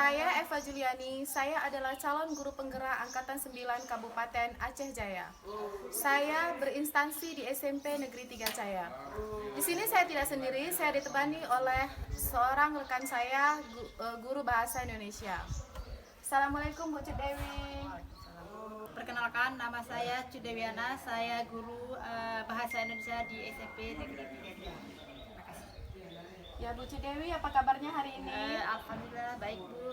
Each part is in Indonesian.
Saya Eva Juliani, saya adalah calon guru penggerak Angkatan 9 Kabupaten Aceh Jaya. Saya berinstansi di SMP Negeri 3 Jaya. Di sini saya tidak sendiri, saya ditemani oleh seorang rekan saya, guru bahasa Indonesia. Assalamualaikum Bu Cudewi. Perkenalkan, nama saya Cudewiana, saya guru bahasa Indonesia di SMP Negeri 3. Terima kasih. Ya Bu Cudewi, apa kabarnya hari ini? Alhamdulillah baik Bu.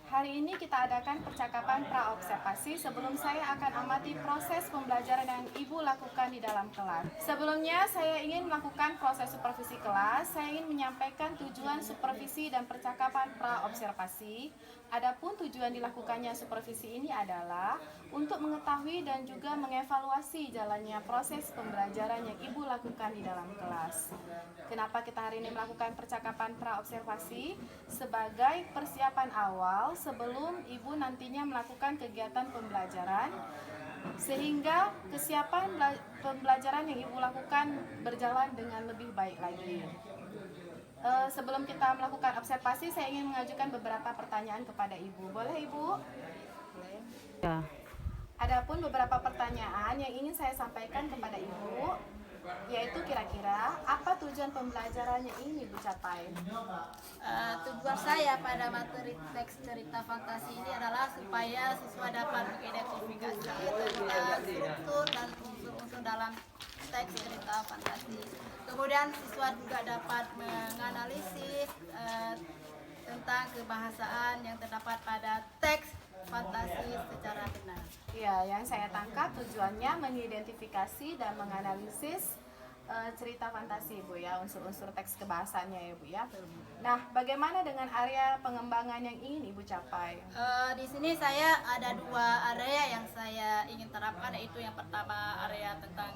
Hari ini kita adakan percakapan pra-observasi sebelum saya akan amati proses pembelajaran yang Ibu lakukan di dalam kelas. Sebelumnya saya ingin melakukan proses supervisi kelas, saya ingin menyampaikan tujuan supervisi dan percakapan pra-observasi. Adapun tujuan dilakukannya supervisi ini adalah untuk mengetahui dan juga mengevaluasi jalannya proses pembelajaran yang Ibu lakukan di dalam kelas. Kenapa kita hari ini melakukan percakapan pra-observasi? Sebagai persiapan awal sebelum Ibu nantinya melakukan kegiatan pembelajaran, sehingga kesiapan pembelajaran yang Ibu lakukan berjalan dengan lebih baik lagi. Sebelum kita melakukan observasi, saya ingin mengajukan beberapa pertanyaan kepada Ibu. Boleh Ibu? Ya. Adapun beberapa pertanyaan yang ingin saya sampaikan kepada Ibu, yaitu kira-kira apa tujuan pembelajaran yang ingin Ibu capai? Tujuan saya pada materi teks cerita fantasi ini adalah supaya siswa dapat mengidentifikasi tentang struktur dan unsur-unsur dalam teks cerita fantasi. Kemudian siswa juga dapat menganalisis tentang kebahasaan yang terdapat pada teks fantasi secara benar. Ya, yang saya tangkap tujuannya mengidentifikasi dan menganalisis cerita fantasi Bu ya, unsur-unsur teks kebahasaannya ya Bu ya. Nah, bagaimana dengan area pengembangan yang ingin Ibu capai? Di sini saya ada dua area yang saya ingin terapkan, yaitu yang pertama area tentang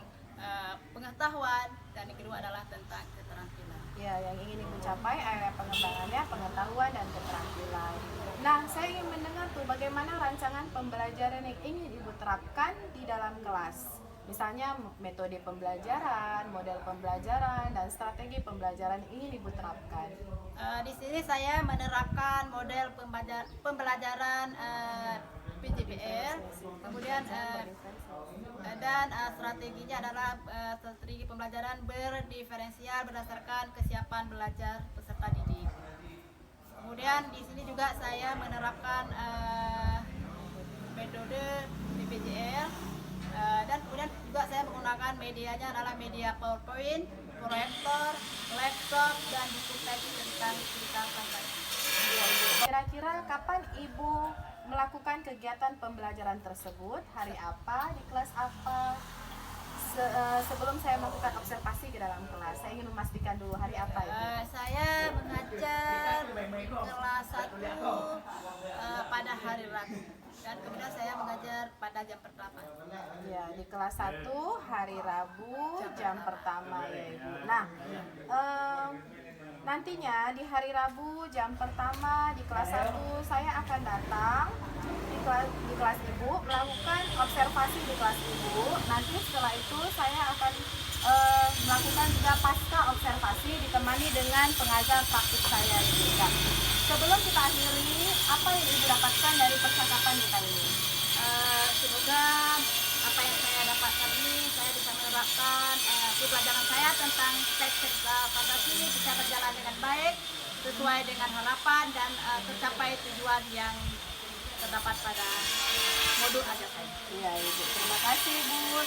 pengetahuan dan yang kedua adalah tentang keterampilan. Ya, yang ingin Ibu capai area pengembangannya pengetahuan dan keterampilan. Nah, saya ingin mendengar tuh bagaimana rancangan pembelajaran yang ingin Ibu terapkan di dalam kelas. Misalnya metode pembelajaran, model pembelajaran, dan strategi pembelajaran ingin Ibu terapkan. Di sini saya menerapkan model pembelajaran PJBL, kemudian dan strateginya adalah strategi pembelajaran berdiferensial berdasarkan kesiapan belajar peserta didik. Kemudian di sini juga saya menerapkan metode PPJL dan kemudian juga saya menggunakan medianya adalah media PowerPoint, proyektor, laptop, dan buku teks tentang cerita fantasi. Kira-kira kapan Ibu melakukan kegiatan pembelajaran tersebut? Hari apa? Di kelas apa? Sebelum saya melakukan observasi ke dalam kelas, saya ingin memastikan dulu hari apa itu. Saya mengajar kelas 1 pada hari Rabu dan kemudian saya mengajar pada jam pertama. Ya, di kelas 1 hari Rabu jam pertama ya Ibu. Nah, nantinya di hari Rabu jam pertama di kelas 1 saya akan datang di kelas Ibu, melakukan observasi di kelas Ibu. Nanti setelah itu saya akan melakukan juga pasca observasi ditemani dengan pengajar praktik saya Ibu. Nah, sebelum kita akhiri, apa yang Ibu dapatkan dari percakapan kita ini? Semoga apa yang saya dapatkan ini saya bisa menerapkan pelajaran saya tentang teks cerita fantasi bisa berjalan dengan baik sesuai dengan harapan dan tercapai tujuan yang terdapat pada modul ajar saya. Iya Ibu, terima kasih Bu.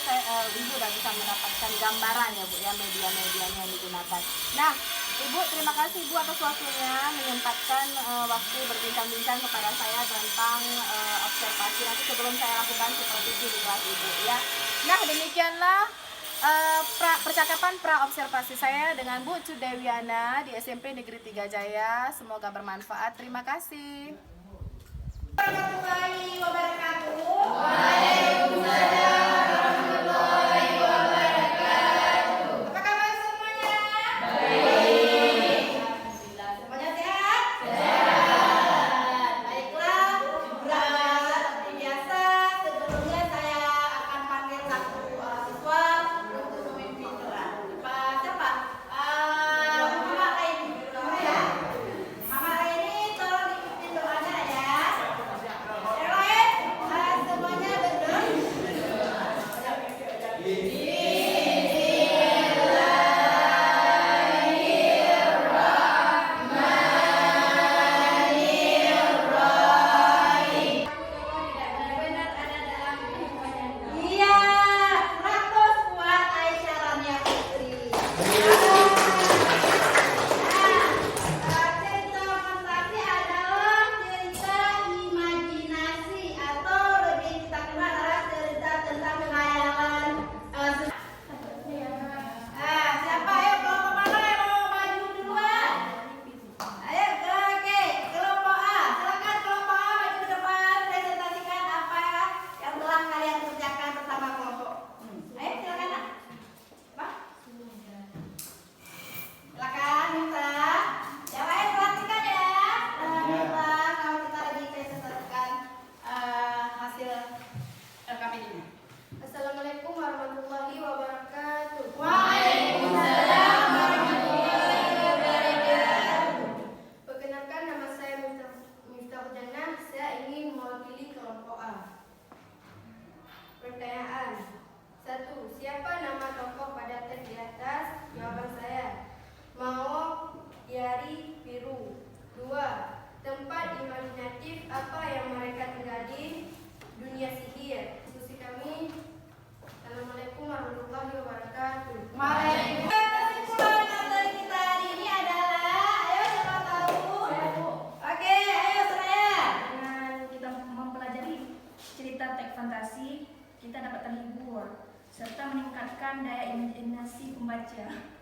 Ibu sudah bisa mendapatkan gambaran ya Bu ya, media-medianya yang digunakan. Nah Ibu, terima kasih Bu atas waktunya menyempatkan waktu berbincang-bincang kepada saya tentang observasi nanti sebelum saya lakukan supervisi di kelas Ibu ya. Nah demikianlah percakapan pra-observasi saya dengan Bu Cudewiana di SMP Negeri 3 Jaya. Semoga bermanfaat. Terima kasih. Warahmatullahi wabarakatuh. Waalaikumsalam. Mama ini tolong dipimpin doanya ya.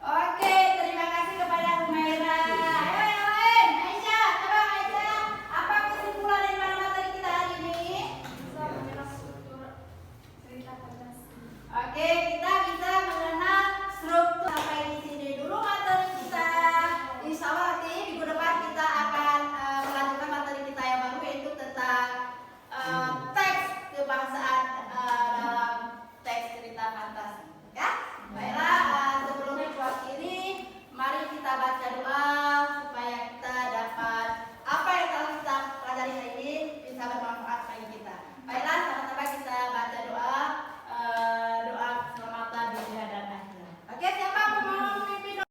Oke, terima kasih kepada Humaira. Ayo yang lain, Aisyah, coba Aisyah, apa kesimpulan dari materi kita hari ini? Oke, kita bisa mengenal struktur. Sampai di sini dulu materi kita. Insya Allah nanti minggu depan kita akan melanjutkan materi kita yang baru, yaitu tentang teks kebangsaan dalam teks cerita fantasi. Ya, baiklah, sebelum diwakili, mari kita baca doa supaya kita dapat apa yang telah kita pelajari hari ini bisa bermanfaat bagi kita. Baiklah, sama-sama kita baca doa, doa keselamatan dunia dan akhirat. Oke, siapa mau memimpin doa?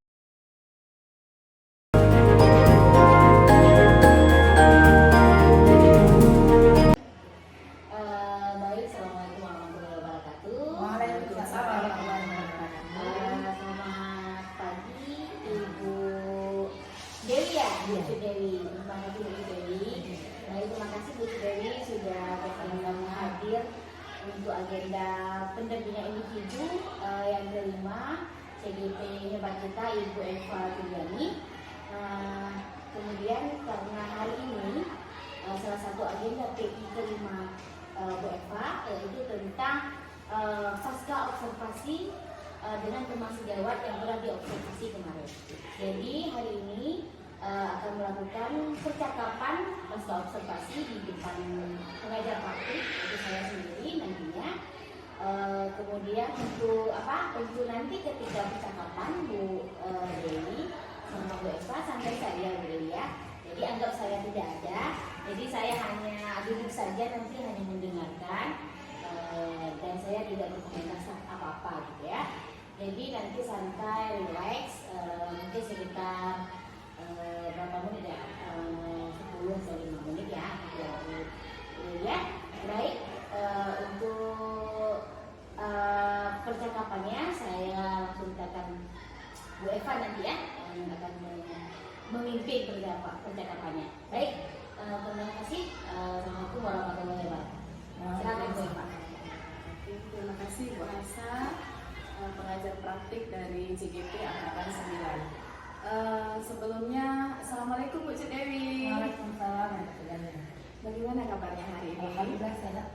Baik, assalamualaikum warahmatullahi wabarakatuh. Waalaikumsalam warahmatullahi wabarakatuh. Selamat pagi, Ibu Dewi ya, Bu Dewi. Terima kasih Bu Dewi. Baik, terima kasih Bu Dewi sudah berkenan hadir untuk agenda pendampingan individu yang kelima CGP hebat kita Ibu Eva Juliani. Kemudian karena hari ini salah satu agenda PI kelima Bu Eva yaitu tentang pasca observasi dengan teman sejawat yang telah diobservasi kemarin. Jadi hari ini akan melakukan percakapan pasca observasi di depan pengajar praktik itu saya sendiri nantinya. Kemudian untuk untuk nanti ketika percakapan Bu Dewi sama Bu Eva sampai saya Bu Dewi ya. Jadi anggap saya tidak ada. Jadi saya hanya duduk saja nanti hanya mendengarkan dan saya tidak berkomentar apa-apa gitu ya. Jadi nanti santai, relax, mungkin sekitar berapa menit ya? 10 sampai 5 menit ya. Ya, baik. Untuk percakapannya saya langsung akan Bu Eva nanti ya yang akan memimpin percakapannya. Baik, terima kasih. Assalamualaikum warahmatullahi wabarakatuh. Silakan Bu Eva. Terima kasih Bu Asa, pengajar praktik dari CGP Angkatan 9. Sebelumnya, Assalamualaikum Bu Dewi. Waalaikumsalam. Bagaimana kabarnya hari ini? Alhamdulillah sehat.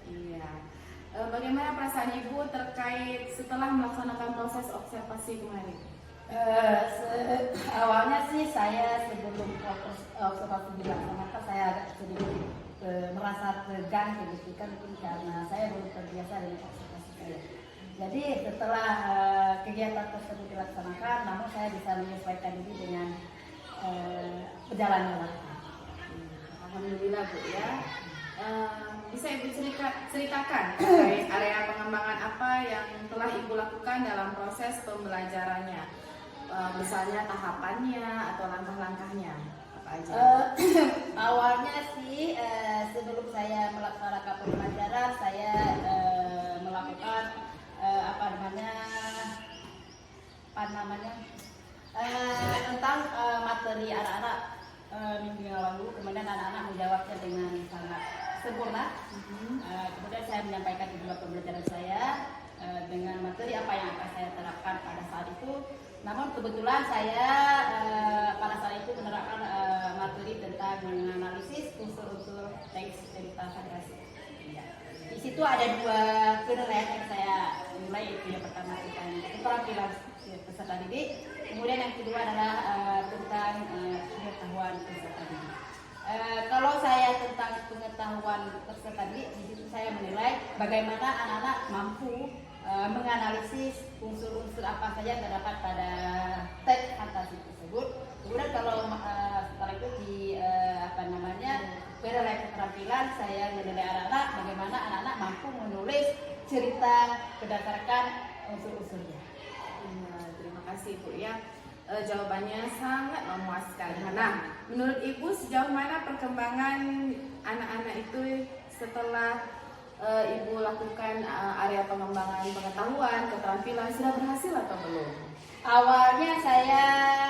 Iya. Bagaimana perasaan Ibu terkait setelah melaksanakan proses observasi kemarin? Awalnya sih saya sebelum observasi dilaksanakan saya agak sedikit merasa tegang gitu kan mungkin karena saya belum terbiasa dengan observasi saya. Jadi setelah kegiatan tersebut dilaksanakan, namun saya bisa menyesuaikan diri dengan perjalanan waktu. Alhamdulillah Bu ya. Bisa Ibu ceritakan terkait area pengembangan apa yang telah Ibu lakukan dalam proses pembelajarannya, misalnya tahapannya atau langkah-langkahnya apa aja? Awalnya sih sebelum saya melaksanakan pembelajaran saya melakukan tentang materi anak-anak minggu yang lalu, kemudian anak-anak menjawabnya dengan sangat sempurna. Kemudian saya menyampaikan di dalam pembelajaran saya dengan materi apa yang akan saya terapkan pada saat itu. Namun kebetulan saya pada saat itu menerapkan materi tentang menganalisis unsur-unsur teks cerita fantasi. Di situ ada dua penilaian yang saya nilai, itu yang pertama tentang keterampilan peserta didik, kemudian yang kedua adalah tentang pengetahuan peserta didik. Kalau saya tentang pengetahuan peserta didik, di situ saya menilai bagaimana anak-anak mampu menganalisis unsur-unsur apa saja yang terdapat pada teks fantasi tersebut. Kemudian kalau setelah itu di penilaian keterampilan, saya menilai anak-anak bagaimana anak-anak mampu menulis cerita berdasarkan unsur-unsurnya. Terima kasih Bu ya. Jawabannya sangat memuaskan. Nah, menurut Ibu sejauh mana perkembangan anak-anak itu setelah Ibu lakukan area pengembangan pengetahuan, keterampilan, sudah berhasil atau belum? Awalnya saya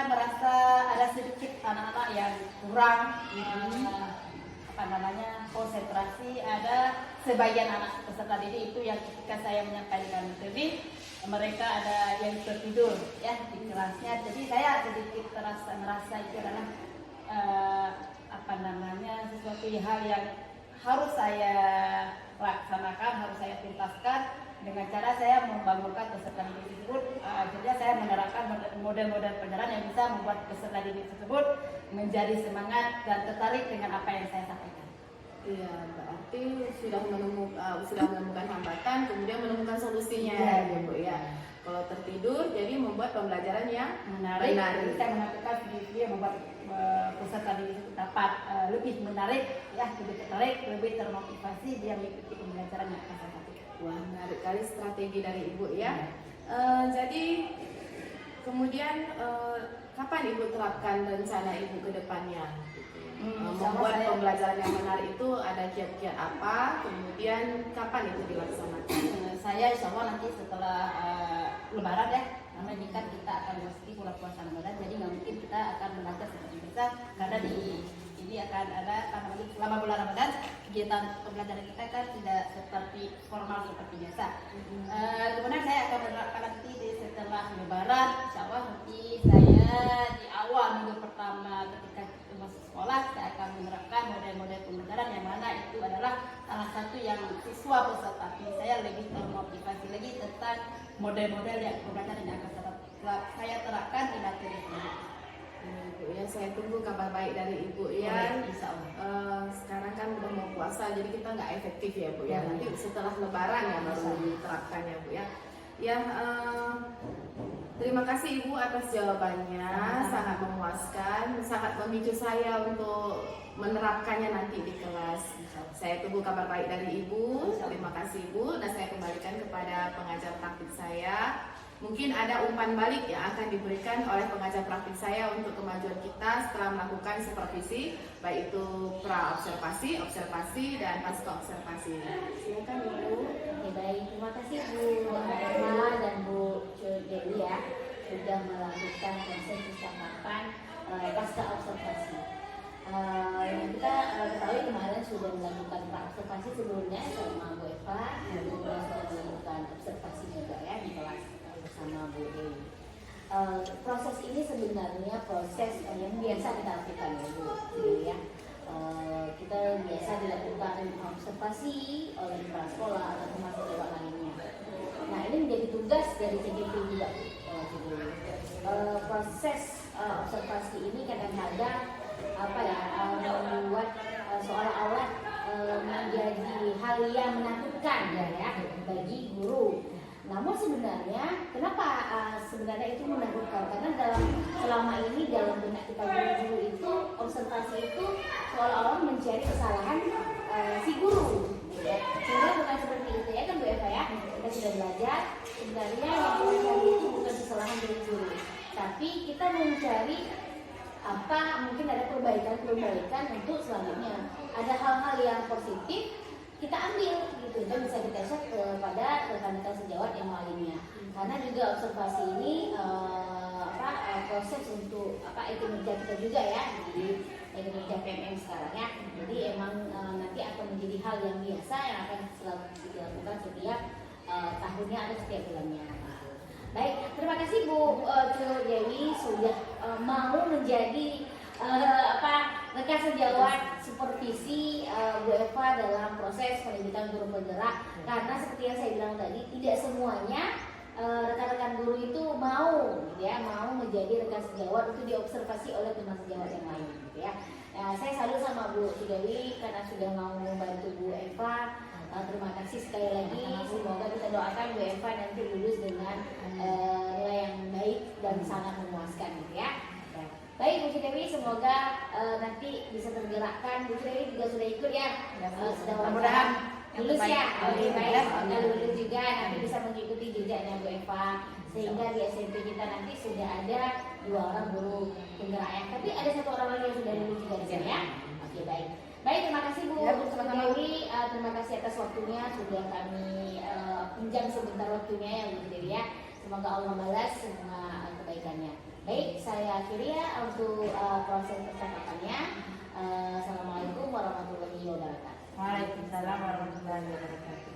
merasa ada sedikit anak-anak yang kurang konsentrasi. Ada sebagian anak peserta didik itu yang ketika saya menyampaikan materi, mereka ada yang tertidur ya di kelasnya. Jadi saya sedikit merasa itu adalah sesuatu hal yang harus saya laksanakan, harus saya tuntaskan dengan cara saya membangunkan peserta didik tersebut. Jadi saya menerapkan model-model pelajaran yang bisa membuat peserta didik tersebut menjadi semangat dan tertarik dengan apa yang saya sampaikan. Iya, berarti sudah menemukan hambatan, kemudian menemukan solusinya, ya Bu ya. Kalau tertidur, jadi membuat pembelajaran yang Menarik. Jadi saya menentukan video yang membuat peserta didik itu dapat lebih menarik, ya, lebih tertarik, lebih termotivasi dia mengikuti pembelajaran yang akan saya sampaikan. Wah, menarik kali strategi dari Ibu ya. Jadi kemudian kapan Ibu terapkan rencana Ibu ke depannya? Membuat pembelajaran yang menarik itu ada kiat-kiat apa? Kemudian kapan itu dilaksanakan? Saya insya Allah nanti setelah Lebaran ya, karena ini kan kita akan memasuki bulan puasa Ramadan, jadi nggak mungkin kita akan belajar seperti biasa karena ini akan ada selama bulan Ramadan kegiatan pembelajaran kita kan tidak seperti formal seperti biasa. Kemudian saya akan menerapkan nanti setelah Lebaran, insya Allah nanti saya di awal minggu pertama ketika masuk sekolah saya akan menerapkan model-model pembelajaran yang mana itu adalah salah satu yang siswa peserta saya lebih termotivasi lagi tentang model-model yang pembelajaran yang akan saya terapkan di materi ini. Ibu ya, saya tunggu kabar baik dari Ibu ya. Insya Allah. Sekarang kan udah mau puasa, jadi kita nggak efektif ya Bu ya. Nanti setelah Lebaran ya baru diterapkan ya Bu ya. Ya, terima kasih Ibu atas jawabannya, sangat memuaskan, sangat memicu saya untuk menerapkannya nanti di kelas. Saya tunggu kabar baik dari Ibu. Terima kasih Ibu. Dan saya kembalikan kepada pengajar praktik saya. Mungkin ada umpan balik yang akan diberikan oleh pengajar praktik saya untuk kemajuan kita setelah melakukan supervisi, baik itu pra observasi, observasi, dan pasca observasi. Silakan Ibu. Oke, baik, terima kasih Bu Emma dan Bu Dewi ya sudah melakukan proses percakapan pasca observasi. Yang kita ketahui kemarin sudah melakukan pra observasi sebelumnya sama Bu Eva, dan sudah melakukan observasi juga ya di kelas bersama Bu Dewi. Proses ini sebenarnya proses yang biasa kita lakukan ya Bu Dewi ya. Kita biasa dilakukan observasi oleh kepala sekolah atau mahasiswa lainnya. Nah, ini menjadi tugas dari CGP juga. Proses observasi ini kadang-kadang membuat seolah-olah menjadi hal yang menakutkan ya bagi guru. Namun sebenarnya kenapa sebenarnya itu menakutkan? Karena selama ini dalam benak kita guru itu observasi itu seolah-olah mencari kesalahan si guru, ya. Sehingga bukan seperti itu ya kan Bu Eva ya. Kita sudah belajar sebenarnya yang kita cari itu bukan kesalahan dari guru, tapi kita mencari mungkin ada perbaikan untuk selanjutnya. Ada hal-hal yang positif kita ambil gitu, dan bisa kita share kepada rekan-rekan sejawat yang lainnya. Karena juga observasi ini proses untuk kinerja kita juga ya, jadi kinerja PMM sekarang ya. Jadi emang nanti akan menjadi hal yang biasa yang akan selalu dilakukan setiap tahunnya atau setiap bulannya. Baik, terima kasih Bu Dewi sudah mau menjadi rekan sejawat supervisi Bu Eva dalam proses pendidikan guru penggerak. Karena seperti yang saya bilang tadi, tidak semuanya rekan-rekan guru itu mau menjadi rekan sejawat untuk diobservasi oleh teman sejawat yang lain gitu ya. Saya salut sama Bu Dewi karena sudah mau membantu Bu Eva. Terima kasih sekali lagi. Semoga kita doakan Bu Eva nanti lulus dengan nilai yang baik dan sangat memuaskan gitu ya. Baik Bu Dewi, semoga nanti bisa tergerakkan. Bu Dewi juga sudah ikut ya. Mudah-mudahan lulus ya. Oke, baik. Semoga lulus juga nanti bisa mengikuti jejaknya Bu Eva. Sehingga di SMP kita nanti sudah ada 2 orang guru penggerak ya. Tapi ada 1 orang lagi yang sudah lulus juga di sini ya. Oke, baik. Baik, terima kasih Bu Dewi. Terima kasih atas waktunya sudah kami pinjam sebentar waktunya ya Bu Dewi ya. Semoga Allah balas semua kebaikannya. Baik, saya akhiri ya untuk proses percakapannya. Assalamualaikum warahmatullahi wabarakatuh. Waalaikumsalam warahmatullahi wabarakatuh.